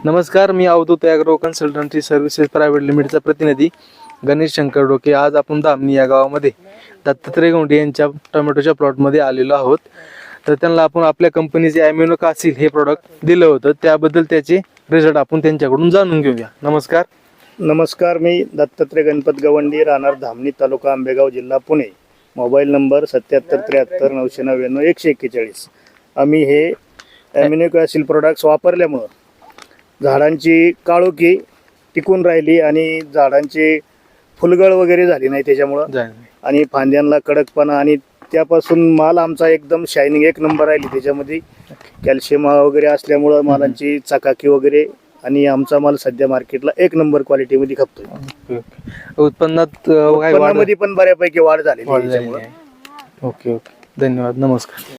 नमस्कार, मी Avadhoot agro consultancy services private लिमिटेडचा प्रतिनिधी गणेश शंकर डोके. आज आपण धामणी या गावामध्ये दत्तात्रय गवंडे यांच्या टोमॅटोच्या प्लॉटमध्ये आलेलो आहोत. तर त्यांना आपण आपल्या कंपनीचे ॲम्युनो कासिल हे प्रोडक्ट दिलं होतं, त्याबद्दल त्याचे रिझल्ट आपण त्यांच्याकडून जाणून घेऊया. नमस्कार. नमस्कार, मी दत्तात्रय गणपत गवंडी, राहणार धामणी, तालुका आंबेगाव, जिल्हा पुणे. Mobile number 77 93 999 141. आम्ही हे ॲम्युनो कासिल प्रोडक्ट्स वापरल्यामुळं झाडांची काळोखी टिकून राहिली आणि झाडांची फुलगळ वगैरे झाली नाही त्याच्यामुळं, आणि फांद्यांना कडकपणा, आणि त्यापासून माल आमचा एकदम शायनिंग एक नंबर राहिली. त्याच्यामध्ये कॅल्शियम वगैरे असल्यामुळं मालांची चकाकी वगैरे, आणि आमचा माल सध्या मार्केटला एक नंबर क्वालिटीमध्ये खपतोय. उत्पन्नात उत्पन्नामध्ये पण बऱ्यापैकी वाढ झाली त्याच्यामुळे. ओके ओके, धन्यवाद, नमस्कार.